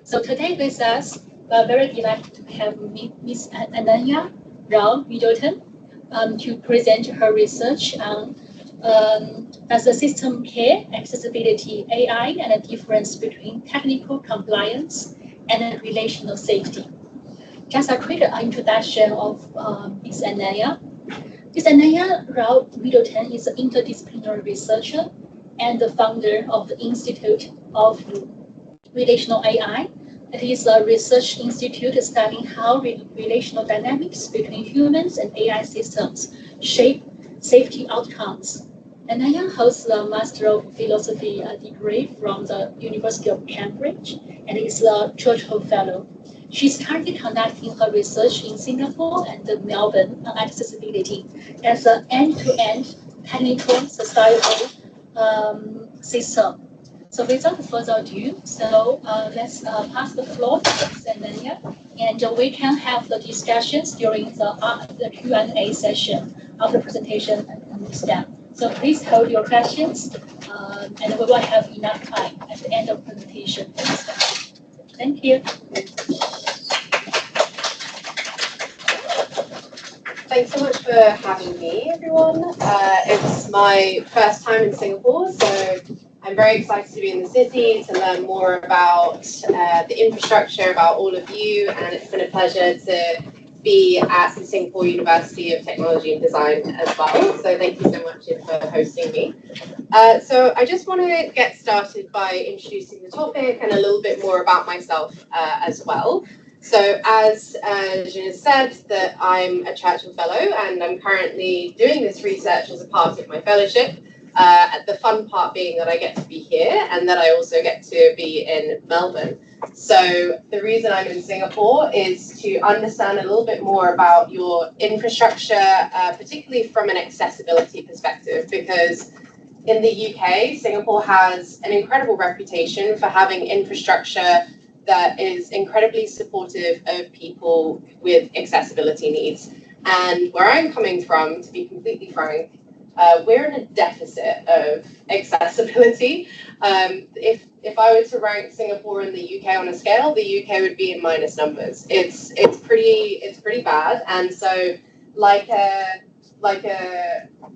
So today with us, we are very delighted to have Ms. Ananya Rao-Middleton to present her research on as a system care, accessibility, AI, and the difference between technical compliance and relational safety. Just a quick introduction of Ms. Ananya. Ms. Ananya Rao-Middleton is an interdisciplinary researcher and the founder of the Institute of Relational AI. It is a research institute studying how relational dynamics between humans and AI systems shape safety outcomes. Ananya holds the Master of Philosophy degree from the University of Cambridge and is a Churchill Fellow. She's currently conducting her research in Singapore and Melbourne on accessibility as an end-to-end technical societal system. So without further ado, let's pass the floor to Ananya, and we can have the discussions during the Q&A session of the presentation and STEM. So please hold your questions, and we will have enough time at the end of the presentation. Thank you. Thanks so much for having me, everyone. It's my first time in Singapore, so I'm very excited to be in the city, to learn more about the infrastructure, about all of you, and it's been a pleasure to be at the Singapore University of Technology and Design as well. So thank you so much for hosting me. So I just want to get started by introducing the topic and a little bit more about myself as well. So as Jean said, that I'm a Churchill Fellow and I'm currently doing this research as a part of my fellowship. The fun part being that I get to be here and that I also get to be in Melbourne. So the reason I'm in Singapore is to understand a little bit more about your infrastructure, particularly from an accessibility perspective, because in the UK, Singapore has an incredible reputation for having infrastructure that is incredibly supportive of people with accessibility needs. And where I'm coming from, to be completely frank, we're in a deficit of accessibility. If I were to rank Singapore and the UK on a scale, the UK would be in minus numbers. It's pretty bad. And so like a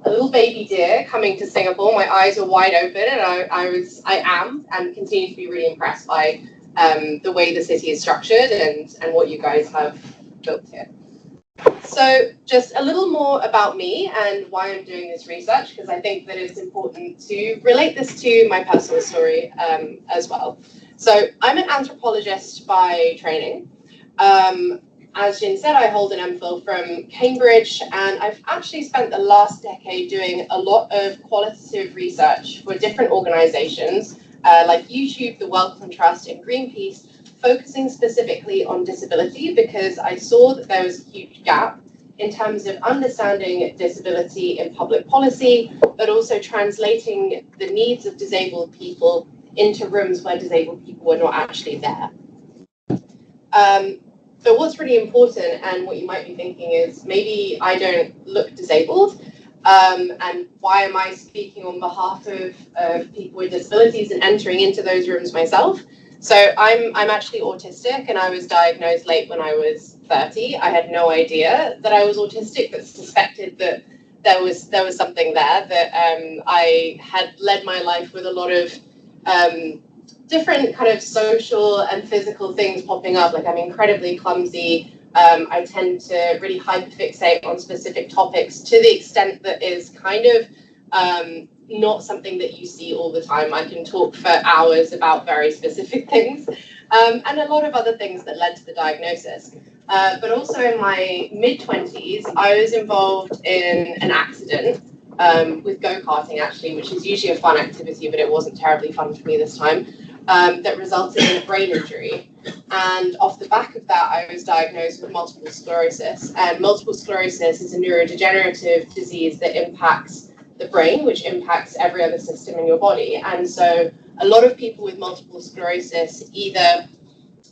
little baby deer coming to Singapore, my eyes were wide open, and I am and continue to be really impressed by the way the city is structured and what you guys have built here. So just a little more about me and why I'm doing this research, because I think that it's important to relate this to my personal story as well. So I'm an anthropologist by training. As Jin said, I hold an MPhil from Cambridge, and I've actually spent the last decade doing a lot of qualitative research for different organizations like YouTube, the Wellcome Trust, and Greenpeace, focusing specifically on disability because I saw that there was a huge gap in terms of understanding disability in public policy, but also translating the needs of disabled people into rooms where disabled people were not actually there. But what's really important, and what you might be thinking is, maybe I don't look disabled, and why am I speaking on behalf of people with disabilities and entering into those rooms myself? So I'm actually autistic, and I was diagnosed late when I was 30. I had no idea that I was autistic, but suspected that there was something there, that I had led my life with a lot of different kind of social and physical things popping up. Like, I'm incredibly clumsy. I tend to really hyperfixate on specific topics to the extent that is kind of not something that you see all the time. I can talk for hours about very specific things, and a lot of other things that led to the diagnosis. But also in my mid-20s, I was involved in an accident with go-karting, actually, which is usually a fun activity, but it wasn't terribly fun for me this time, that resulted in a brain injury. And off the back of that, I was diagnosed with multiple sclerosis. And multiple sclerosis is a neurodegenerative disease that impacts the brain, which impacts every other system in your body. And so a lot of people with multiple sclerosis either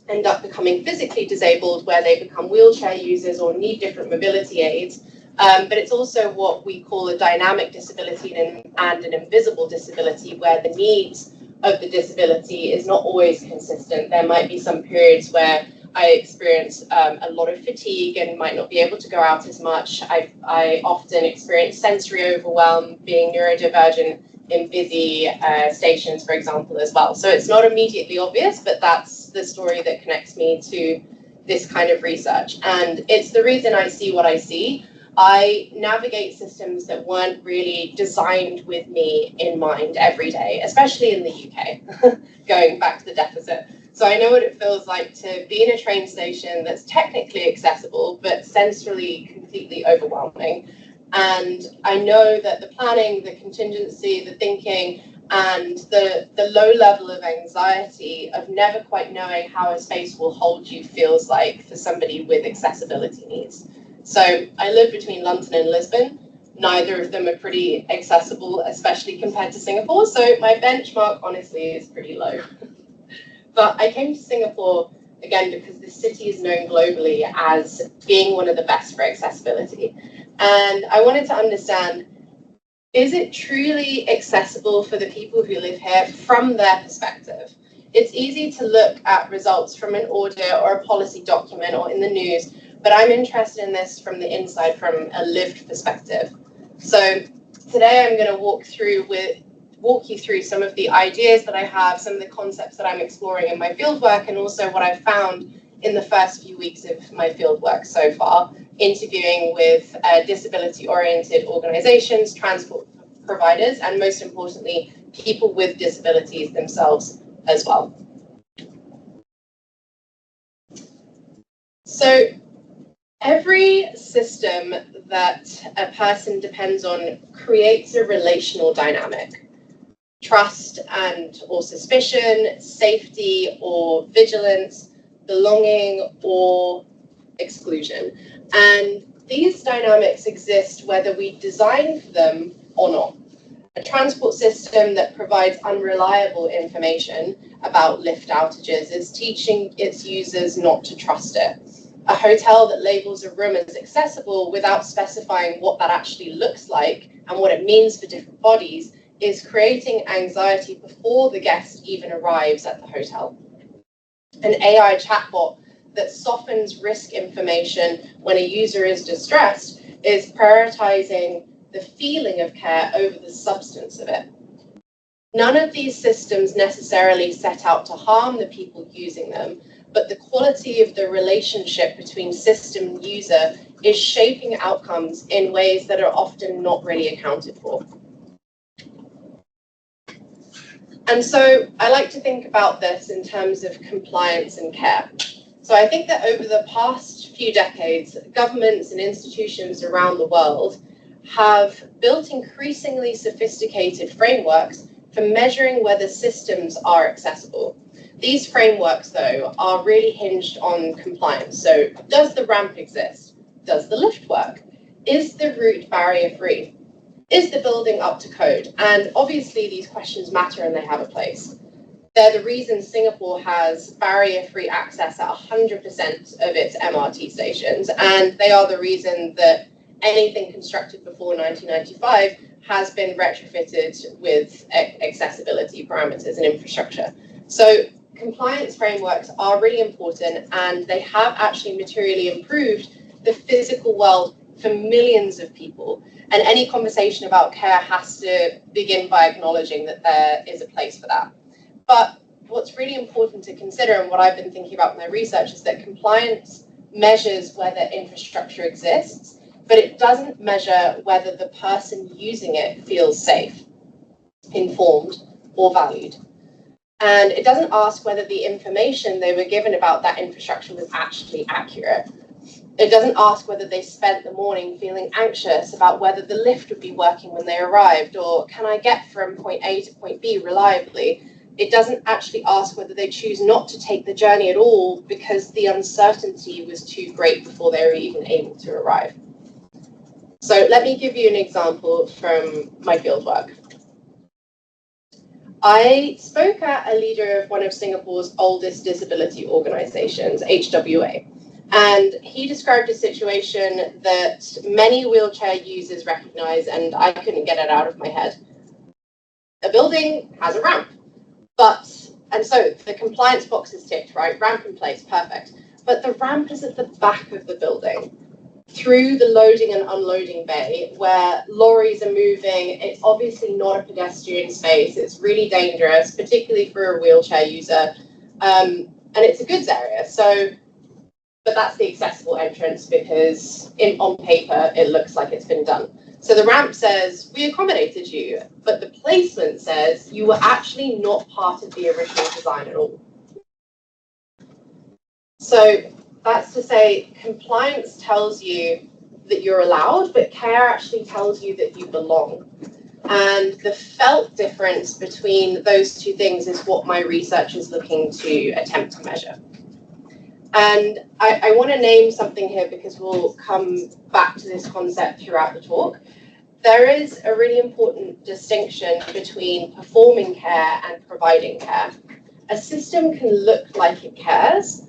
end up becoming physically disabled, where they become wheelchair users or need different mobility aids. But it's also what we call a dynamic disability and an invisible disability, where the needs of the disability is not always consistent. There might be some periods where I experience a lot of fatigue and might not be able to go out as much. I often experience sensory overwhelm, being neurodivergent in busy stations, for example, as well. So it's not immediately obvious, but that's the story that connects me to this kind of research. And it's the reason I see what I see. I navigate systems that weren't really designed with me in mind every day, especially in the UK, going back to the deficit. So I know what it feels like to be in a train station that's technically accessible, but sensorily completely overwhelming. And I know that the planning, the contingency, the thinking, and the low level of anxiety of never quite knowing how a space will hold you feels like for somebody with accessibility needs. So I live between London and Lisbon. Neither of them are pretty accessible, especially compared to Singapore. So my benchmark, honestly, is pretty low. But I came to Singapore, again, because the city is known globally as being one of the best for accessibility. And I wanted to understand, is it truly accessible for the people who live here from their perspective? It's easy to look at results from an audit or a policy document or in the news, but I'm interested in this from the inside, from a lived perspective. So today I'm going to walk you through some of the ideas that I have, some of the concepts that I'm exploring in my fieldwork, and also what I've found in the first few weeks of my fieldwork so far, interviewing with disability-oriented organizations, transport providers, and most importantly, people with disabilities themselves as well. So every system that a person depends on creates a relational dynamic. Trust and or suspicion, safety or vigilance, belonging or exclusion. And these dynamics exist whether we design for them or not. A transport system that provides unreliable information about lift outages is teaching its users not to trust it. A hotel that labels a room as accessible without specifying what that actually looks like and what it means for different bodies is creating anxiety before the guest even arrives at the hotel. An AI chatbot that softens risk information when a user is distressed is prioritizing the feeling of care over the substance of it. None of these systems necessarily set out to harm the people using them, but the quality of the relationship between system and user is shaping outcomes in ways that are often not really accounted for. And so I like to think about this in terms of compliance and care. So I think that over the past few decades, governments and institutions around the world have built increasingly sophisticated frameworks for measuring whether systems are accessible. These frameworks, though, are really hinged on compliance. So does the ramp exist? Does the lift work? Is the route barrier-free? Is the building up to code? And obviously these questions matter and they have a place. They're the reason Singapore has barrier-free access at 100% of its MRT stations, and they are the reason that anything constructed before 1995 has been retrofitted with accessibility parameters and infrastructure. So compliance frameworks are really important, and they have actually materially improved the physical world for millions of people. And any conversation about care has to begin by acknowledging that there is a place for that. But what's really important to consider, and what I've been thinking about in my research, is that compliance measures whether infrastructure exists, but it doesn't measure whether the person using it feels safe, informed, or valued. And it doesn't ask whether the information they were given about that infrastructure was actually accurate. It doesn't ask whether they spent the morning feeling anxious about whether the lift would be working when they arrived, or can I get from point A to point B reliably? It doesn't actually ask whether they choose not to take the journey at all because the uncertainty was too great before they were even able to arrive. So let me give you an example from my fieldwork. I spoke at a leader of one of Singapore's oldest disability organizations, HWA, and he described a situation that many wheelchair users recognize, and I couldn't get it out of my head. A building has a ramp, And so the compliance box is ticked, right? Ramp in place, perfect. But the ramp is at the back of the building, through the loading and unloading bay, where lorries are moving. It's obviously not a pedestrian space. It's really dangerous, particularly for a wheelchair user. And it's a goods area. But that's the accessible entrance because on paper, it looks like it's been done. So the ramp says, we accommodated you, but the placement says you were actually not part of the original design at all. So that's to say, compliance tells you that you're allowed, but care actually tells you that you belong. And the felt difference between those two things is what my research is looking to attempt to measure. And I want to name something here because we'll come back to this concept throughout the talk. There is a really important distinction between performing care and providing care. A system can look like it cares,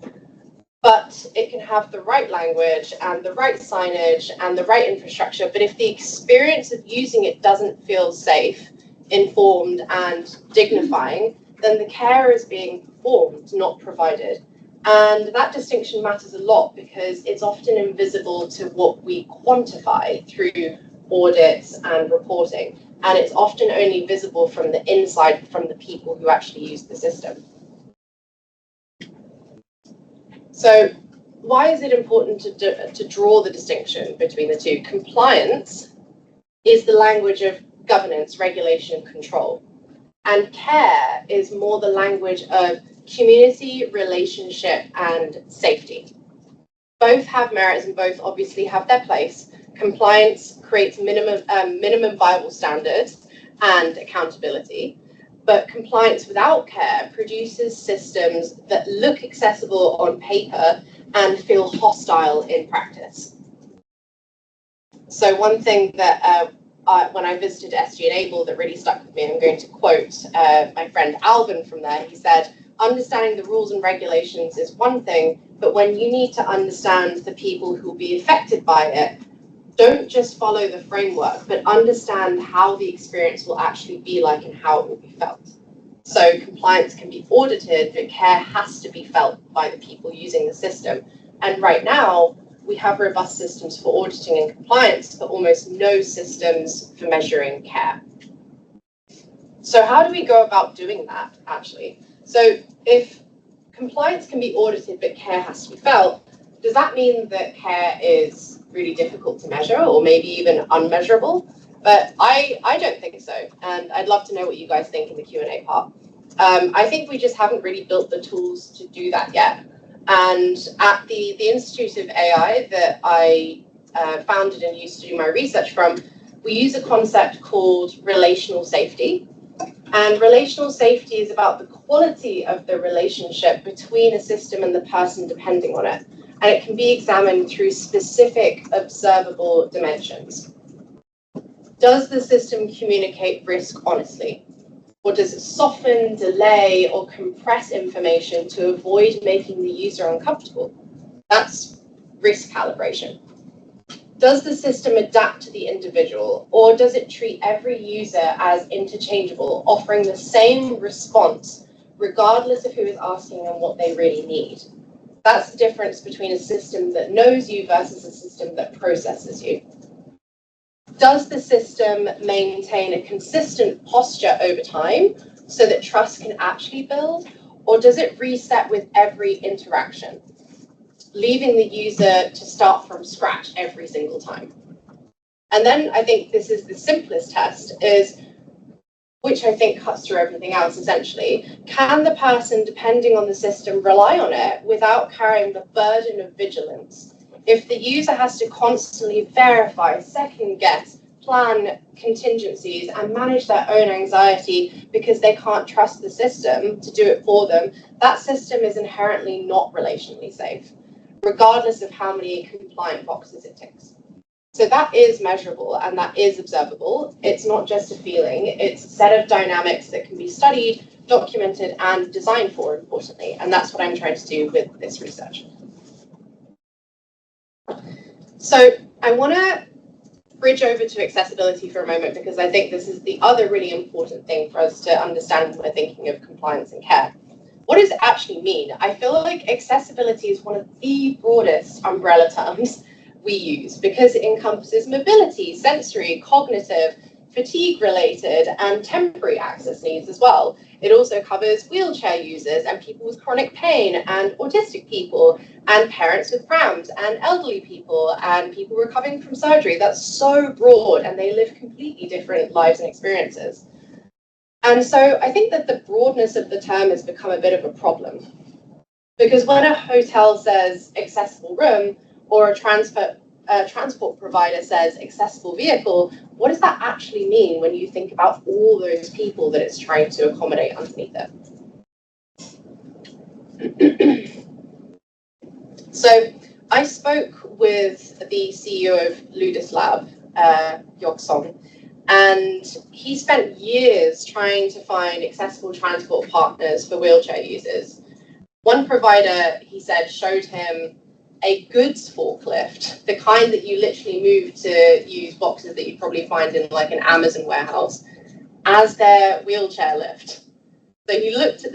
but it can have the right language and the right signage and the right infrastructure. But if the experience of using it doesn't feel safe, informed, and dignifying, then the care is being performed, not provided. And that distinction matters a lot because it's often invisible to what we quantify through audits and reporting. And it's often only visible from the inside, from the people who actually use the system. So why is it important to draw the distinction between the two? Compliance is the language of governance, regulation, control. And care is more the language of community, relationship, and safety. Both have merits and both obviously have their place. Compliance creates minimum viable standards and accountability, but compliance without care produces systems that look accessible on paper and feel hostile in practice. So one thing that when I visited SG Enable that really stuck with me, I'm going to quote my friend Alvin from there. He said, understanding the rules and regulations is one thing, but when you need to understand the people who will be affected by it, don't just follow the framework, but understand how the experience will actually be like and how it will be felt. So compliance can be audited, but care has to be felt by the people using the system. And right now, we have robust systems for auditing and compliance, but almost no systems for measuring care. So how do we go about doing that, actually? So if compliance can be audited, but care has to be felt, does that mean that care is really difficult to measure or maybe even unmeasurable? But I don't think so. And I'd love to know what you guys think in the Q&A part. I think we just haven't really built the tools to do that yet. And at the Institute of AI that I founded and used to do my research from, we use a concept called relational safety. And relational safety is about the quality of the relationship between a system and the person depending on it. And it can be examined through specific observable dimensions. Does the system communicate risk honestly? Or does it soften, delay, or compress information to avoid making the user uncomfortable? That's risk calibration. Does the system adapt to the individual, or does it treat every user as interchangeable, offering the same response regardless of who is asking and what they really need? That's the difference between a system that knows you versus a system that processes you. Does the system maintain a consistent posture over time so that trust can actually build, or does it reset with every interaction, leaving the user to start from scratch every single time? And then I think this is the simplest test, which I think cuts through everything else essentially. Can the person, depending on the system, rely on it without carrying the burden of vigilance? If the user has to constantly verify, second guess, plan contingencies, and manage their own anxiety because they can't trust the system to do it for them, that system is inherently not relationally safe, regardless of how many compliant boxes it ticks. So that is measurable and that is observable. It's not just a feeling, it's a set of dynamics that can be studied, documented, and designed for, importantly. And that's what I'm trying to do with this research. So I want to bridge over to accessibility for a moment, because I think this is the other really important thing for us to understand when we're thinking of compliance and care. What does it actually mean? I feel like accessibility is one of the broadest umbrella terms we use, because it encompasses mobility, sensory, cognitive, fatigue-related, and temporary access needs as well. It also covers wheelchair users and people with chronic pain and autistic people and parents with prams and elderly people and people recovering from surgery. That's so broad, and they live completely different lives and experiences. And so I think that the broadness of the term has become a bit of a problem, because when a hotel says accessible room or a transport provider says accessible vehicle, what does that actually mean when you think about all those people that it's trying to accommodate underneath it? So I spoke with the CEO of Ludus Lab, Yok-song, and he spent years trying to find accessible transport partners for wheelchair users. One provider, he said, showed him a goods forklift, the kind that you literally move to use boxes that you'd probably find in like an Amazon warehouse, as their wheelchair lift. So he looked at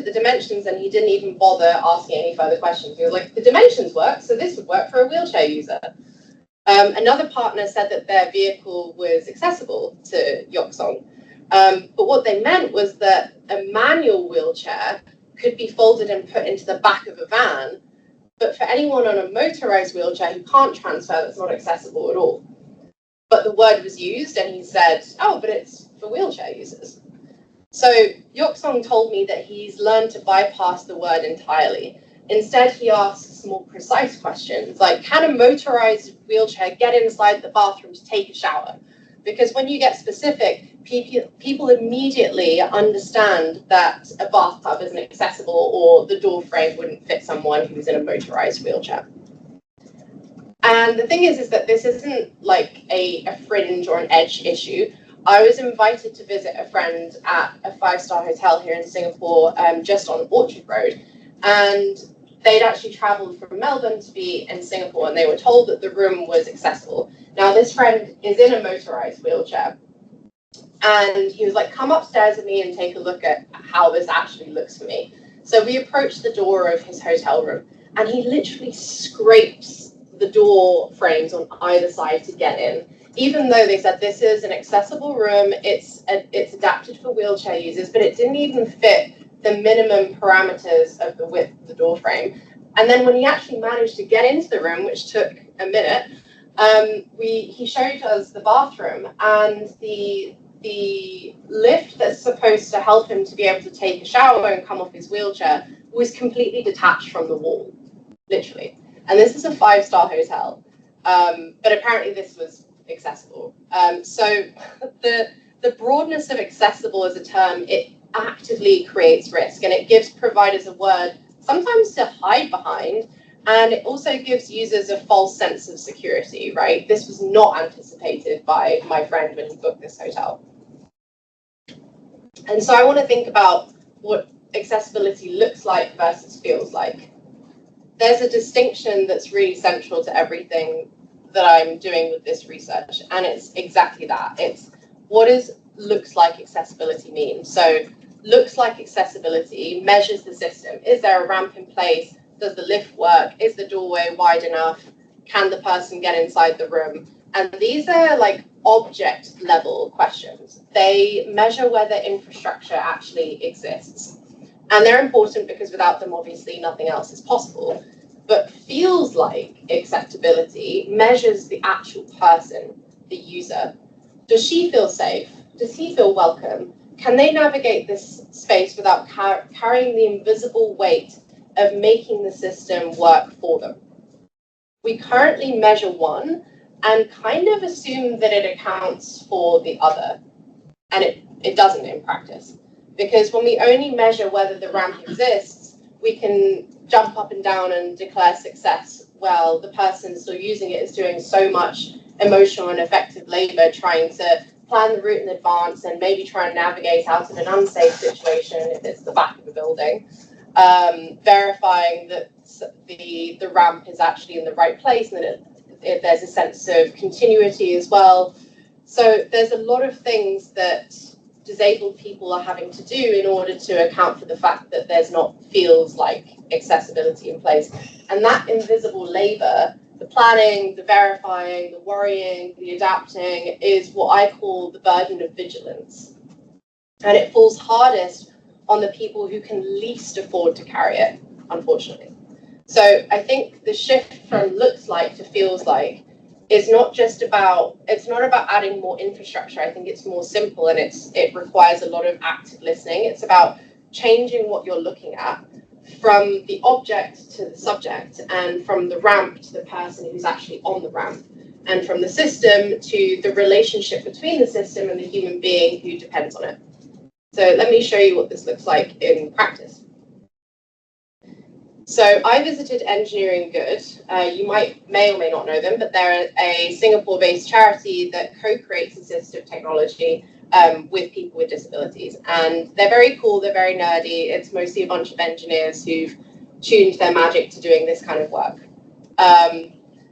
the dimensions, and he didn't even bother asking any further questions. He was like, the dimensions work, so this would work for a wheelchair user. Another partner said that their vehicle was accessible to Yok-song, but what they meant was that a manual wheelchair could be folded and put into the back of a van, but for anyone on a motorized wheelchair who can't transfer, that's not accessible at all. But the word was used, and he said, oh, but it's for wheelchair users. So Yok-song told me that he's learned to bypass the word entirely. Instead, he asks more precise questions, like, can a motorized wheelchair get inside the bathroom to take a shower? Because when you get specific, people immediately understand that a bathtub isn't accessible, or the door frame wouldn't fit someone who's in a motorized wheelchair. And the thing is that this isn't like a fringe or an edge issue. I was invited to visit a friend at a 5-star hotel here in Singapore, just on Orchard Road. And they'd actually traveled from Melbourne to be in Singapore, and they were told that the room was accessible. Now, this friend is in a motorized wheelchair. And he was like, come upstairs with me and take a look at how this actually looks for me. So we approached the door of his hotel room, and he literally scrapes the door frames on either side to get in. Even though they said this is an accessible room, it's adapted for wheelchair users, but it didn't even fit the minimum parameters of the width of the door frame. And then when he actually managed to get into the room, which took a minute, he showed us the bathroom, and the lift that's supposed to help him to be able to take a shower and come off his wheelchair was completely detached from the wall, literally. And this is a 5-star hotel, but apparently this was accessible. So the broadness of accessible as a term, it actively creates risk, and it gives providers a word sometimes to hide behind, and it also gives users a false sense of security, right? This was not anticipated by my friend when he booked this hotel. And so I want to think about what accessibility looks like versus feels like. There's a distinction that's really central to everything that I'm doing with this research, and it's exactly that. It's what does looks like accessibility mean? So looks like accessibility measures the system. Is there a ramp in place? Does the lift work? Is the doorway wide enough? Can the person get inside the room? And these are like object level questions. They measure whether infrastructure actually exists. And they're important because without them, obviously, nothing else is possible. But feels like acceptability measures the actual person, the user. Does she feel safe? Does he feel welcome? Can they navigate this space without carrying the invisible weight of making the system work for them? We currently measure one and kind of assume that it accounts for the other. And it doesn't in practice. Because when we only measure whether the ramp exists, we can jump up and down and declare success. Well, the person still using it is doing so much emotional and effective labor trying to plan the route in advance and maybe try and navigate out of an unsafe situation if it's the back of a building, verifying that the ramp is actually in the right place and that there's a sense of continuity as well. So there's a lot of things that disabled people are having to do in order to account for the fact that there's not feels like accessibility in place. And that invisible labor, the planning, the verifying, the worrying, the adapting, is what I call the burden of vigilance. And it falls hardest on the people who can least afford to carry it, unfortunately. So I think the shift from looks like to feels like is not just about, it's not about adding more infrastructure. I think it's more simple, and it requires a lot of active listening. It's about changing what you're looking at from the object to the subject, and from the ramp to the person who's actually on the ramp, and from the system to the relationship between the system and the human being who depends on it. So let me show you what this looks like in practice. So I visited Engineering Good. You may or may not know them, but they're a Singapore-based charity that co-creates assistive technology with people with disabilities. And they're very cool, they're very nerdy. It's mostly a bunch of engineers who've tuned their magic to doing this kind of work.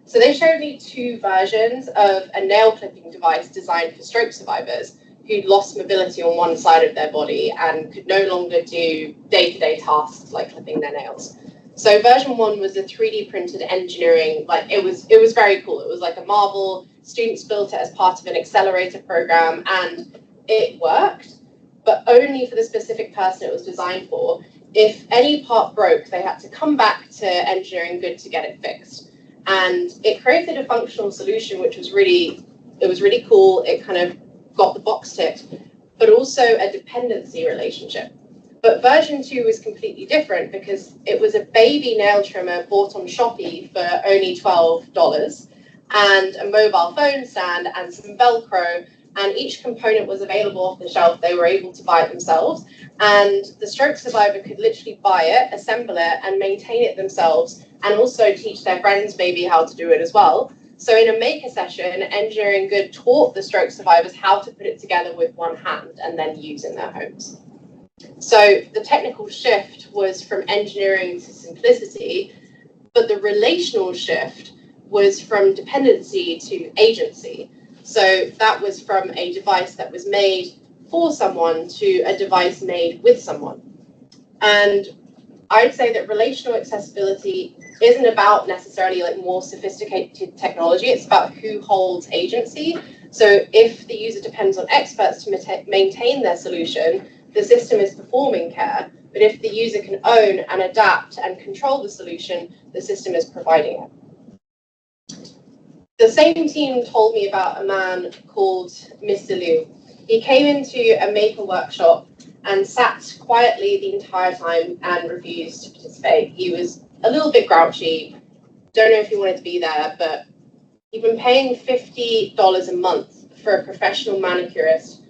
So they showed me two versions of a nail clipping device designed for stroke survivors who'd lost mobility on one side of their body and could no longer do day-to-day tasks like clipping their nails. So version 1 was a 3D printed engineering, like it was very cool. It was like a marvel. Students built it as part of an accelerator program, and it worked, but only for the specific person it was designed for. If any part broke, they had to come back to Engineering Good to get it fixed. And it created a functional solution, which was really cool. It kind of got the box ticked, but also a dependency relationship. But version 2 was completely different because it was a baby nail trimmer bought on Shopee for only $12, and a mobile phone stand and some Velcro, and each component was available off the shelf. They were able to buy it themselves, and the stroke survivor could literally buy it, assemble it, and maintain it themselves, and also teach their friends maybe how to do it as well. So in a maker session, Engineering Good taught the stroke survivors how to put it together with one hand and then use in their homes. So the technical shift was from engineering to simplicity, but the relational shift was from dependency to agency. So that was from a device that was made for someone to a device made with someone. And I'd say that relational accessibility isn't about necessarily like more sophisticated technology. It's about who holds agency. So if the user depends on experts to maintain their solution, the system is performing care. But if the user can own and adapt and control the solution, the system is providing it. The same team told me about a man called Mr. Liu. He came into a maker workshop and sat quietly the entire time and refused to participate. He was a little bit grouchy. Don't know if he wanted to be there, but he'd been paying $50 a month for a professional manicurist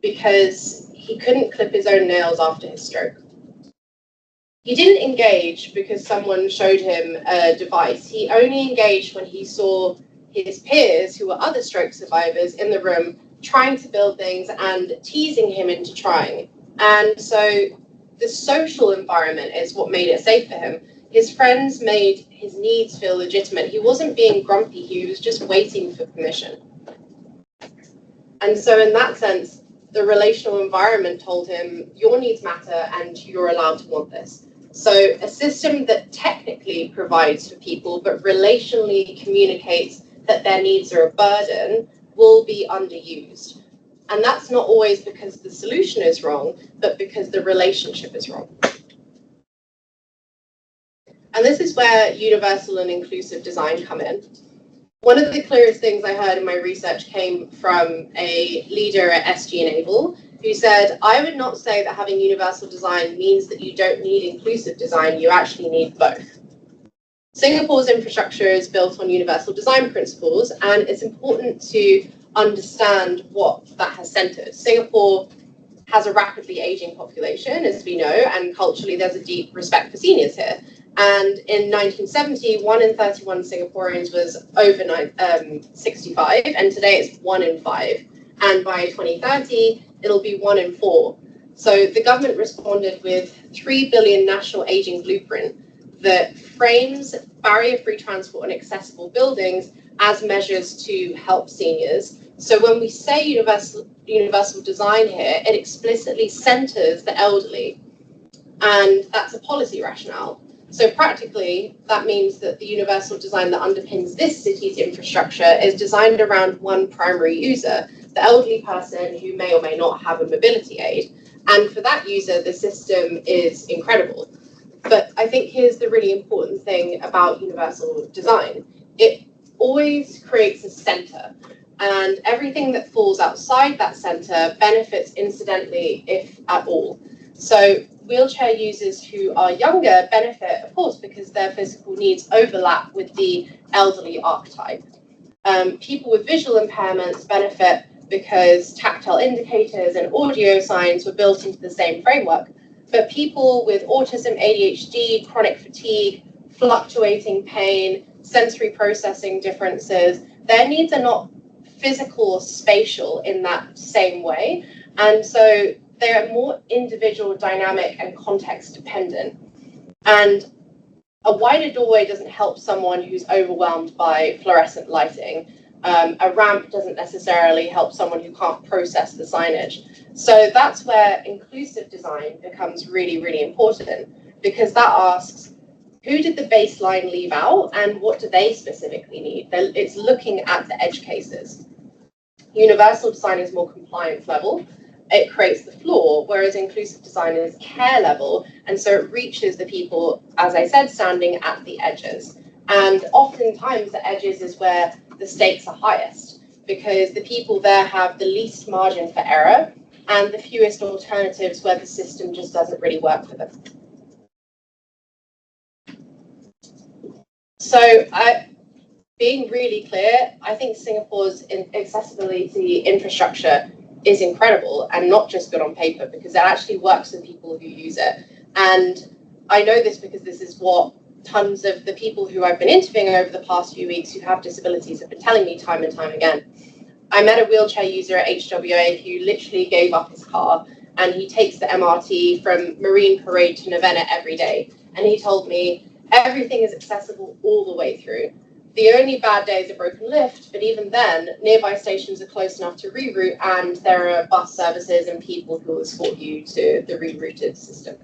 because he couldn't clip his own nails after his stroke. He didn't engage because someone showed him a device. He only engaged when he saw his peers, who were other stroke survivors, in the room trying to build things and teasing him into trying. And so the social environment is what made it safe for him. His friends made his needs feel legitimate. He wasn't being grumpy, he was just waiting for permission. And so in that sense, the relational environment told him, your needs matter and you're allowed to want this. So a system that technically provides for people, but relationally communicates that their needs are a burden, will be underused. And that's not always because the solution is wrong, but because the relationship is wrong. And this is where universal and inclusive design come in. One of the clearest things I heard in my research came from a leader at SG Enable, who said, I would not say that having universal design means that you don't need inclusive design, you actually need both. Singapore's infrastructure is built on universal design principles, and it's important to understand what that has centered. Singapore has a rapidly aging population, as we know, and culturally there's a deep respect for seniors here. And in 1970, 1 in 31 Singaporeans was over 65, and today it's 1 in 5. And by 2030, it'll be 1 in 4. So the government responded with 3 billion national aging blueprint that frames barrier-free transport and accessible buildings as measures to help seniors. So when we say universal design here, it explicitly centres the elderly, and that's a policy rationale. So practically, that means that the universal design that underpins this city's infrastructure is designed around one primary user, the elderly person who may or may not have a mobility aid. And for that user, the system is incredible. But I think here's the really important thing about universal design. It always creates a centre, and everything that falls outside that centre benefits incidentally, if at all. So wheelchair users who are younger benefit, of course, because their physical needs overlap with the elderly archetype. People with visual impairments benefit because tactile indicators and audio signs were built into the same framework. But people with autism, ADHD, chronic fatigue, fluctuating pain, sensory processing differences, their needs are not physical or spatial in that same way. And so they are more individual, dynamic, and context dependent. And a wider doorway doesn't help someone who's overwhelmed by fluorescent lighting. A ramp doesn't necessarily help someone who can't process the signage. So that's where inclusive design becomes really, really important, because that asks, who did the baseline leave out and what do they specifically need? It's looking at the edge cases. Universal design is more compliance level. It creates the floor, whereas inclusive design is care level. And so it reaches the people, as I said, standing at the edges. And oftentimes the edges is where the stakes are highest, because the people there have the least margin for error and the fewest alternatives where the system just doesn't really work for them. So being really clear, I think Singapore's accessibility infrastructure is incredible and not just good on paper, because it actually works with people who use it. And I know this because this is what tons of the people who I've been interviewing over the past few weeks who have disabilities have been telling me time and time again. I met a wheelchair user at HWA who literally gave up his car, and he takes the MRT from Marine Parade to Novena every day. And he told me everything is accessible all the way through. The only bad day is a broken lift, but even then, nearby stations are close enough to reroute, and there are bus services and people who will escort you to the rerouted system.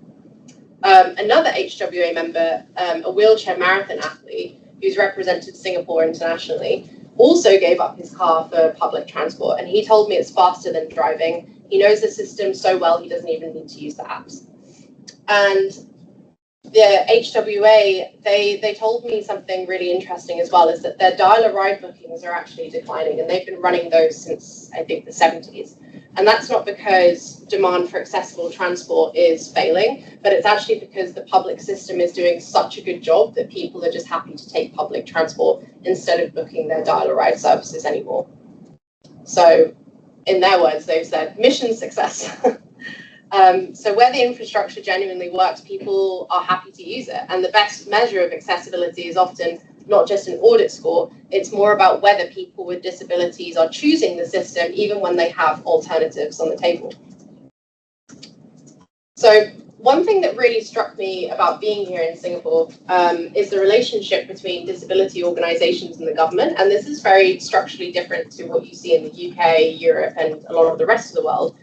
Another HWA member, a wheelchair marathon athlete who's represented Singapore internationally, also gave up his car for public transport, and he told me it's faster than driving. He knows the system so well he doesn't even need to use the apps. And the HWA, they told me something really interesting as well, is that their dial-a-ride bookings are actually declining, and they've been running those since, I think, the 70s. And that's not because demand for accessible transport is failing, but it's actually because the public system is doing such a good job that people are just happy to take public transport instead of booking their dial-a-ride services anymore. So in their words, they've said, mission success. So where the infrastructure genuinely works, people are happy to use it. And the best measure of accessibility is often not just an audit score, it's more about whether people with disabilities are choosing the system even when they have alternatives on the table. So one thing that really struck me about being here in Singapore is the relationship between disability organisations and the government. And this is very structurally different to what you see in the UK, Europe, and a lot of the rest of the world,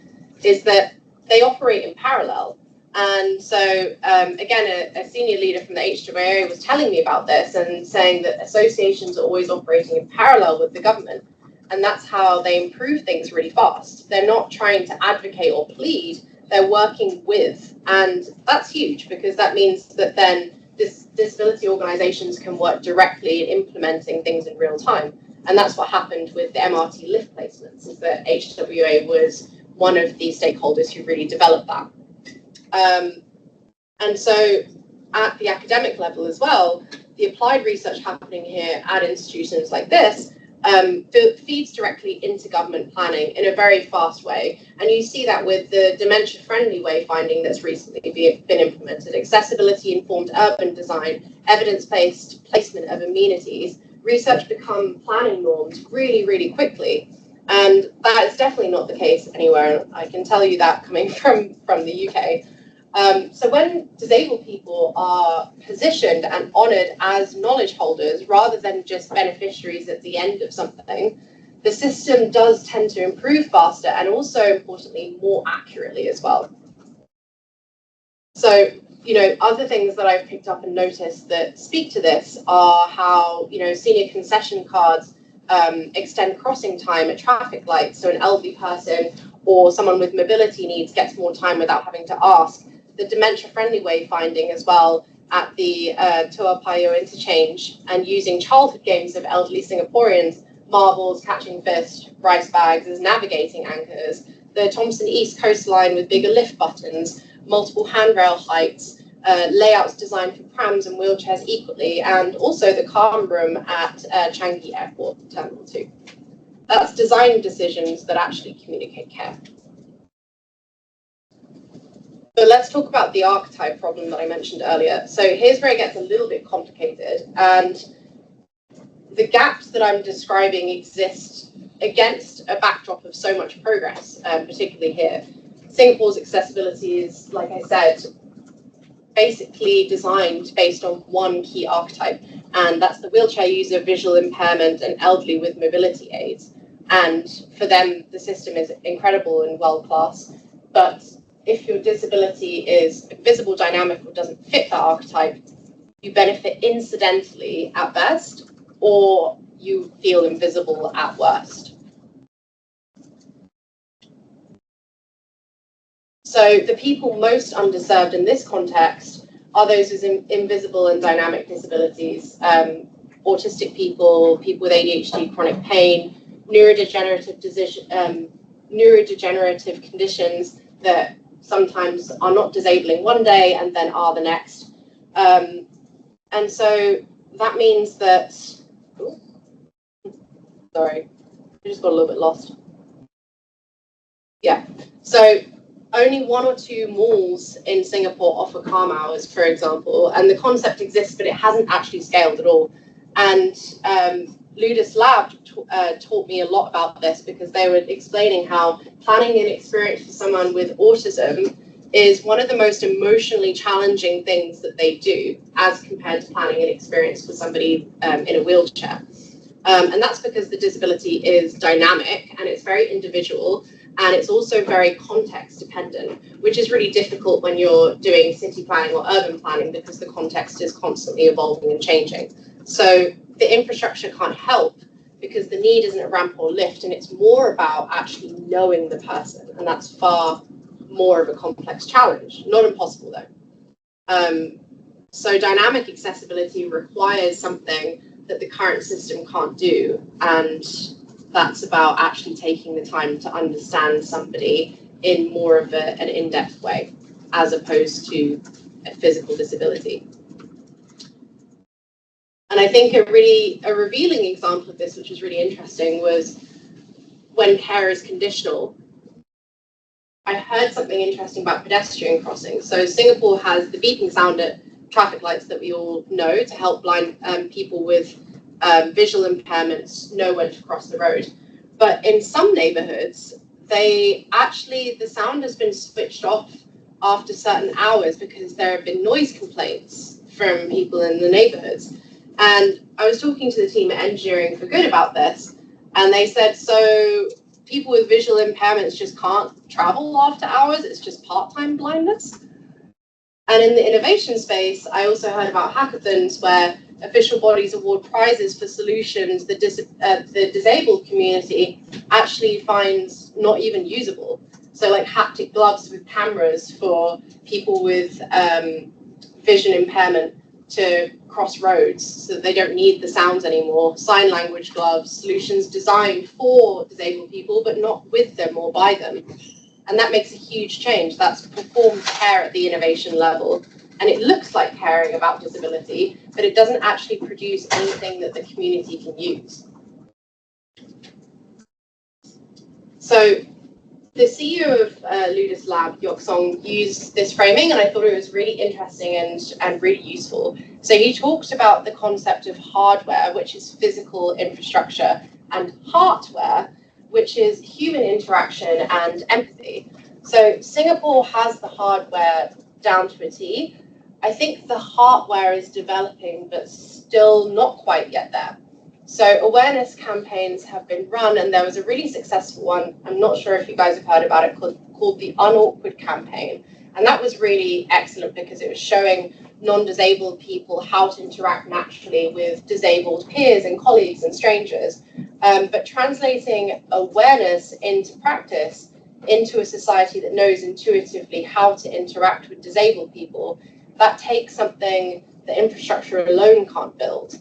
is that they operate in parallel. And so, again, a senior leader from the HWA was telling me about this and saying that associations are always operating in parallel with the government. And that's how they improve things really fast. They're not trying to advocate or plead, they're working with. And that's huge, because that means that then disability organisations can work directly in implementing things in real time. And that's what happened with the MRT lift placements, is that HWA was one of the stakeholders who really developed that. And so at the academic level as well, the applied research happening here at institutions like this feeds directly into government planning in a very fast way. And you see that with the dementia-friendly wayfinding that's recently been implemented, accessibility-informed urban design, evidence-based placement of amenities. Research become planning norms really, really quickly. And that is definitely not the case anywhere. I can tell you that coming from the UK. So when disabled people are positioned and honoured as knowledge holders rather than just beneficiaries at the end of something, the system does tend to improve faster and also, importantly, more accurately as well. So, other things that I've picked up and noticed that speak to this are how, senior concession cards extend crossing time at traffic lights. So an elderly person or someone with mobility needs gets more time without having to ask. The dementia-friendly wayfinding as well at the Toa Payoh interchange, and using childhood games of elderly Singaporeans, marbles, catching fish, rice bags as navigating anchors. The Thompson East coastline with bigger lift buttons, multiple handrail heights, layouts designed for prams and wheelchairs equally, and also the calm room at Changi Airport Terminal 2. That's design decisions that actually communicate care. So let's talk about the archetype problem that I mentioned earlier. So here's where it gets a little bit complicated, and the gaps that I'm describing exist against a backdrop of so much progress, particularly here. Singapore's accessibility is, like I said, basically designed based on one key archetype, and that's the wheelchair user, visual impairment, and elderly with mobility aids. And for them, the system is incredible and world-class. But if your disability is visible, dynamic, or doesn't fit that archetype, you benefit incidentally at best, or you feel invisible at worst. So the people most underserved in this context are those with invisible and dynamic disabilities, autistic people, people with ADHD, chronic pain, neurodegenerative conditions that sometimes are not disabling one day and then are the next. And so that means that, sorry, I just got a little bit lost. Yeah, so only 1 or 2 malls in Singapore offer calm hours, for example, and the concept exists, but it hasn't actually scaled at all. And Ludus Lab taught me a lot about this, because they were explaining how planning an experience for someone with autism is one of the most emotionally challenging things that they do as compared to planning an experience for somebody in a wheelchair. And that's because the disability is dynamic and it's very individual, and it's also very context dependent, which is really difficult when you're doing city planning or urban planning, because the context is constantly evolving and changing. So the infrastructure can't help, because the need isn't a ramp or lift, and it's more about actually knowing the person, and that's far more of a complex challenge. Not impossible though. So dynamic accessibility requires something that the current system can't do, and that's about actually taking the time to understand somebody in more of an in-depth way, as opposed to a physical disability. And I think a revealing example of this, which was really interesting, was when care is conditional. I heard something interesting about pedestrian crossings. So Singapore has the beeping sound at traffic lights that we all know to help blind people with visual impairments know when to cross the road. But in some neighborhoods, the sound has been switched off after certain hours because there have been noise complaints from people in the neighborhoods. And I was talking to the team at Engineering for Good about this, and they said, so people with visual impairments just can't travel after hours, it's just part-time blindness. And in the innovation space, I also heard about hackathons where official bodies award prizes for solutions the disabled community actually finds not even usable. So like haptic gloves with cameras for people with vision impairment to cross roads so that they don't need the sounds anymore. Sign language gloves, solutions designed for disabled people, but not with them or by them. And that makes a huge change. That's performed care at the innovation level. And it looks like caring about disability, but it doesn't actually produce anything that the community can use. So the CEO of Ludus Lab, Yok Song, used this framing, and I thought it was really interesting and really useful. So he talked about the concept of hardware, which is physical infrastructure, and heartware, which is human interaction and empathy. So Singapore has the hardware down to a T. I think the hardware is developing, but still not quite yet there. So awareness campaigns have been run, and there was a really successful one, I'm not sure if you guys have heard about it, called the Unawkward campaign. And that was really excellent because it was showing non-disabled people how to interact naturally with disabled peers and colleagues and strangers. But translating awareness into practice, into a society that knows intuitively how to interact with disabled people, that takes something the infrastructure alone can't build.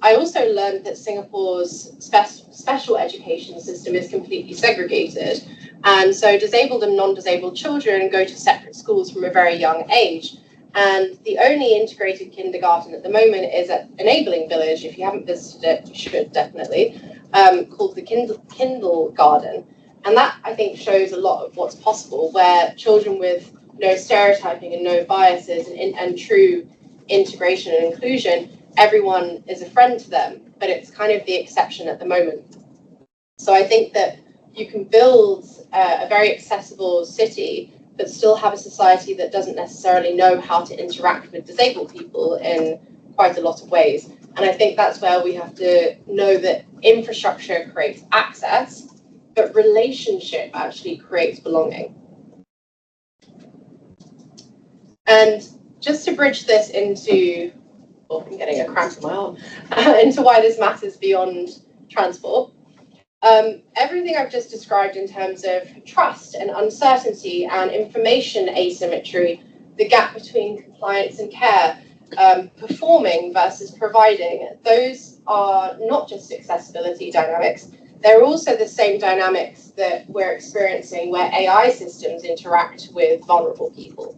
I also learned that Singapore's special education system is completely segregated. And so disabled and non-disabled children go to separate schools from a very young age. And the only integrated kindergarten at the moment is at Enabling Village. If you haven't visited it, you should definitely, called the Kindle Garden. And that, I think, shows a lot of what's possible, where children with no stereotyping and no biases and true integration and inclusion, everyone is a friend to them, but it's kind of the exception at the moment. So I think that you can build a very accessible city, but still have a society that doesn't necessarily know how to interact with disabled people in quite a lot of ways. And I think that's where we have to know that infrastructure creates access, but relationship actually creates belonging. And just to bridge this into, oh, I'm getting a cramp in my arm, into why this matters beyond transport. Everything I've just described in terms of trust and uncertainty and information asymmetry, the gap between compliance and care, performing versus providing, those are not just accessibility dynamics, they're also the same dynamics that we're experiencing where AI systems interact with vulnerable people.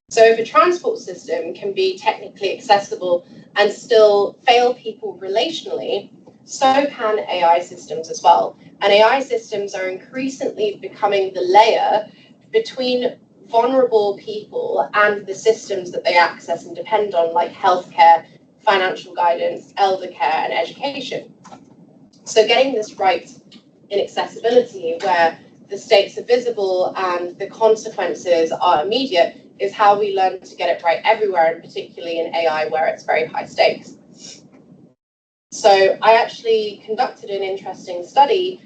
So if a transport system can be technically accessible and still fail people relationally, so can AI systems as well. And AI systems are increasingly becoming the layer between vulnerable people and the systems that they access and depend on, like healthcare, financial guidance, elder care, and education. So getting this right in accessibility, where the stakes are visible and the consequences are immediate, is how we learn to get it right everywhere, and particularly in AI, where it's very high stakes. So I actually conducted an interesting study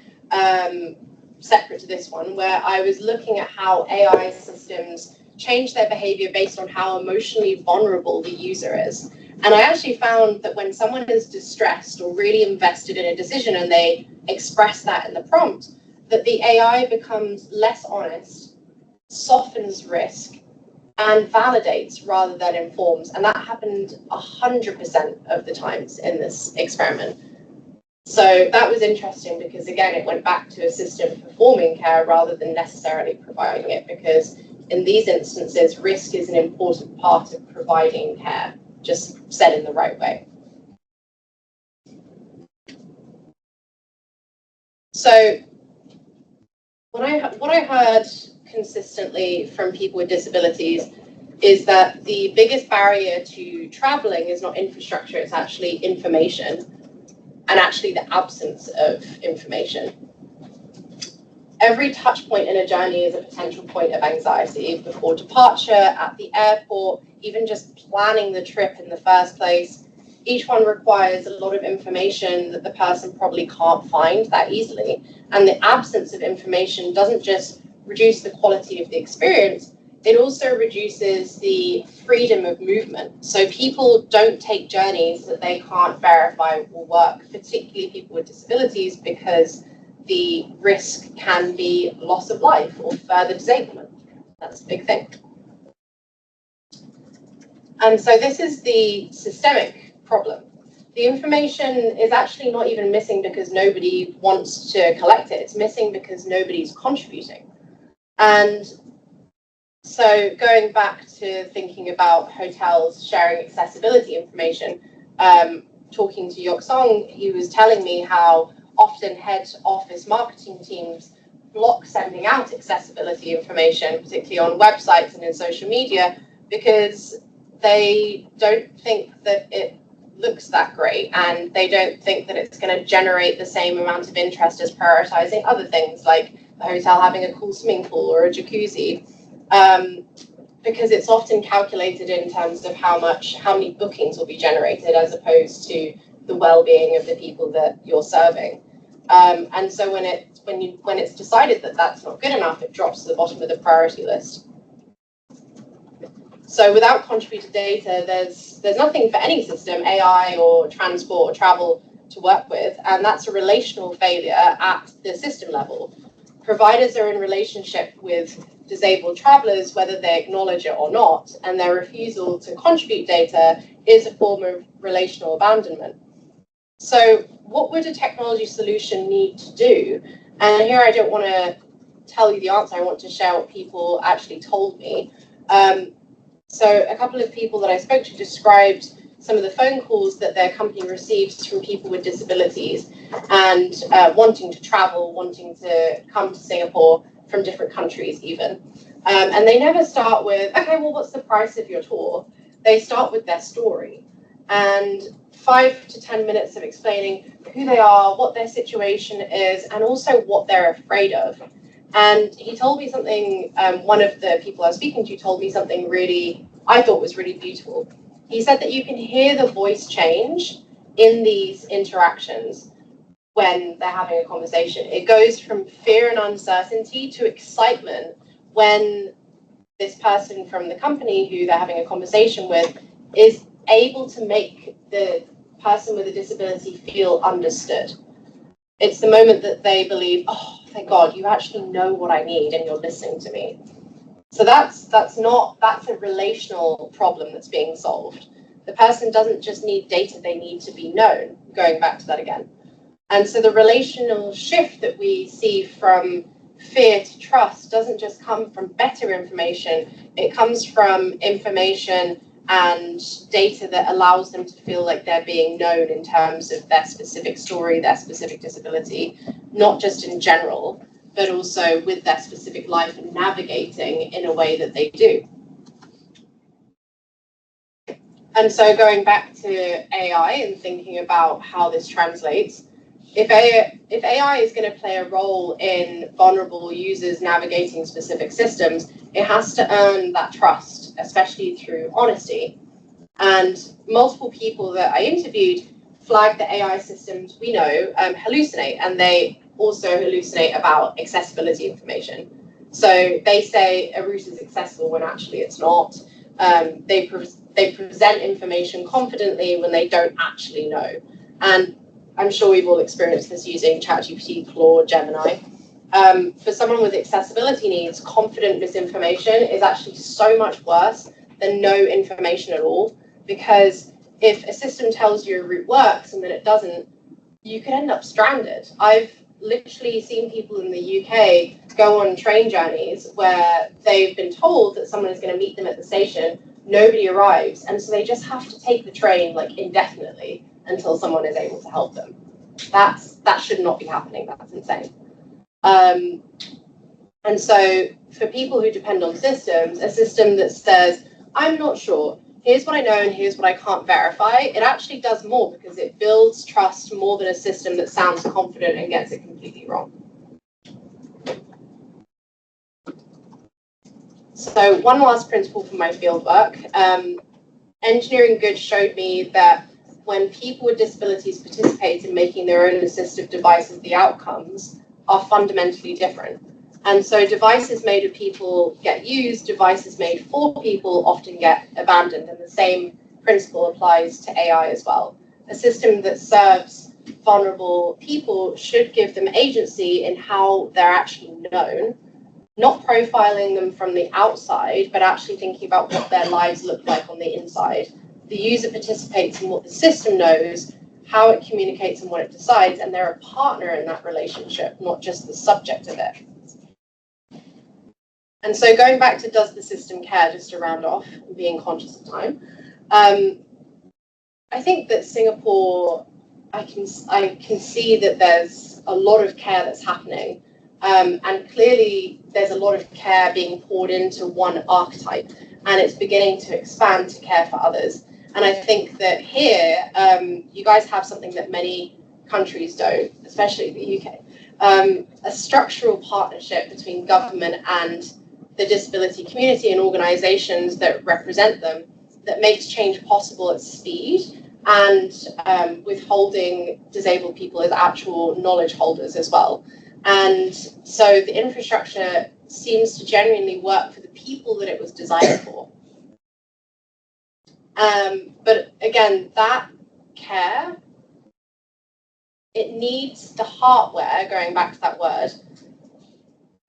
separate to this one, where I was looking at how AI systems change their behavior based on how emotionally vulnerable the user is. And I actually found that when someone is distressed or really invested in a decision and they express that in the prompt, that the AI becomes less honest, softens risk, and validates rather than informs. And that happened 100% of the times in this experiment. So that was interesting because, again, it went back to a system performing care rather than necessarily providing it, because in these instances, risk is an important part of providing care, just said in the right way. So what I heard consistently from people with disabilities is that the biggest barrier to traveling is not infrastructure, it's actually information, and actually the absence of information. Every touch point in a journey is a potential point of anxiety before departure, at the airport, even just planning the trip in the first place. Each one requires a lot of information that the person probably can't find that easily. And the absence of information doesn't just reduce the quality of the experience, it also reduces the freedom of movement. So people don't take journeys that they can't verify will work, particularly people with disabilities, because the risk can be loss of life or further disablement. That's a big thing. And so this is the systemic problem. The information is actually not even missing because nobody wants to collect it. It's missing because nobody's contributing. And so going back to thinking about hotels sharing accessibility information, talking to Yok Song, he was telling me how often head office marketing teams block sending out accessibility information, particularly on websites and in social media, because they don't think that it looks that great, and they don't think that it's going to generate the same amount of interest as prioritizing other things like the hotel having a cool swimming pool or a jacuzzi. because it's often calculated in terms of how many bookings will be generated as opposed to the well-being of the people that you're serving. And so when it's decided that that's not good enough, it drops to the bottom of the priority list. So without contributed data, there's nothing for any system, AI or transport or travel, to work with, and that's a relational failure at the system level. Providers are in relationship with disabled travelers, whether they acknowledge it or not, and their refusal to contribute data is a form of relational abandonment. So what would a technology solution need to do? And here I don't want to tell you the answer, I want to share what people actually told me. So a couple of people that I spoke to described some of the phone calls that their company receives from people with disabilities and wanting to travel, wanting to come to Singapore from different countries even. And they never start with, okay, well, what's the price of your tour? They start with their story. And 5 to 10 minutes of explaining who they are, what their situation is, and also what they're afraid of. And he told me something, one of the people I was speaking to told me something I thought was really beautiful. He said that you can hear the voice change in these interactions when they're having a conversation. It goes from fear and uncertainty to excitement when this person from the company who they're having a conversation with is able to make the person with a disability feel understood. It's the moment that they believe, oh, thank God, you actually know what I need and you're listening to me. So that's a relational problem that's being solved. The person doesn't just need data, they need to be known, going back to that again. And so the relational shift that we see from fear to trust doesn't just come from better information, it comes from information and data that allows them to feel like they're being known in terms of their specific story, their specific disability, not just in general, but also with their specific life and navigating in a way that they do. And so going back to AI and thinking about how this translates, if AI is going to play a role in vulnerable users navigating specific systems, it has to earn that trust, especially through honesty. And multiple people that I interviewed flagged that AI systems we know hallucinate, and they also hallucinate about accessibility information. So they say a route is accessible when actually it's not. They present information confidently when they don't actually know. And I'm sure we've all experienced this using ChatGPT, Claude, Gemini. For someone with accessibility needs, confident misinformation is actually so much worse than no information at all, because if a system tells you a route works and then it doesn't, you could end up stranded. I've literally seen people in the UK go on train journeys where they've been told that someone is going to meet them at the station, nobody arrives, and so they just have to take the train like indefinitely until someone is able to help them. That should not be happening. That's insane. And so for people who depend on systems, a system that says, I'm not sure, here's what I know and here's what I can't verify, it actually does more because it builds trust more than a system that sounds confident and gets it completely wrong. So one last principle from my fieldwork. Engineering Good showed me that when people with disabilities participate in making their own assistive devices, the outcomes are fundamentally different. And so devices made of people get used, devices made for people often get abandoned, and the same principle applies to AI as well. A system that serves vulnerable people should give them agency in how they're actually known, not profiling them from the outside, but actually thinking about what their lives look like on the inside. The user participates in what the system knows, how it communicates and what it decides, and they're a partner in that relationship, not just the subject of it. And so going back to does the system care, just to round off, being conscious of time, I think that Singapore, I can see that there's a lot of care that's happening. And clearly there's a lot of care being poured into one archetype, and it's beginning to expand to care for others. And I think that here, you guys have something that many countries don't, especially the UK, a structural partnership between government and the disability community and organizations that represent them that makes change possible at speed, and withholding disabled people as actual knowledge holders as well. And so the infrastructure seems to genuinely work for the people that it was designed for. But again, that care, it needs the hardware, going back to that word,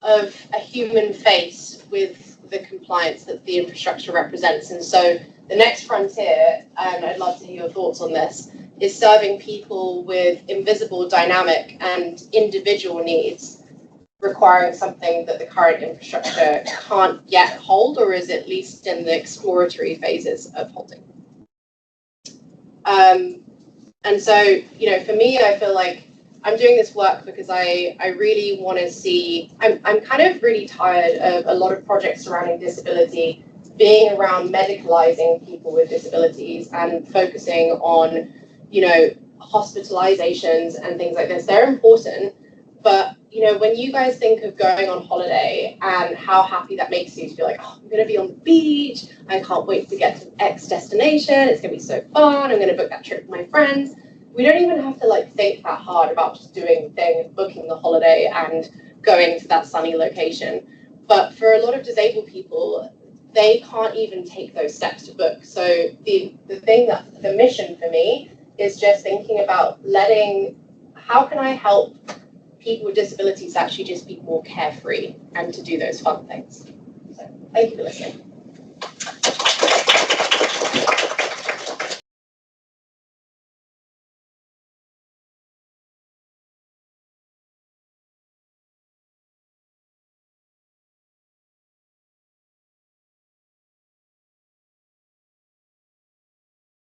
of a human face with the compliance that the infrastructure represents. And so the next frontier, and I'd love to hear your thoughts on this, is serving people with invisible, dynamic, and individual needs, requiring something that the current infrastructure can't yet hold, or is at least in the exploratory phases of holding. And so, you know, for me, I feel like I'm doing this work because I really want to see, I'm kind of really tired of a lot of projects surrounding disability being around medicalizing people with disabilities and focusing on, you know, hospitalizations and things like this. They're important, but, you know, when you guys think of going on holiday and how happy that makes you to be like, oh, I'm going to be on the beach, I can't wait to get to X destination, it's going to be so fun, I'm going to book that trip with my friends. We don't even have to like think that hard about just doing the thing, booking the holiday and going to that sunny location. But for a lot of disabled people, they can't even take those steps to book. So the thing that the mission for me is just thinking about how can I help people with disabilities actually just be more carefree and to do those fun things. So thank you for listening.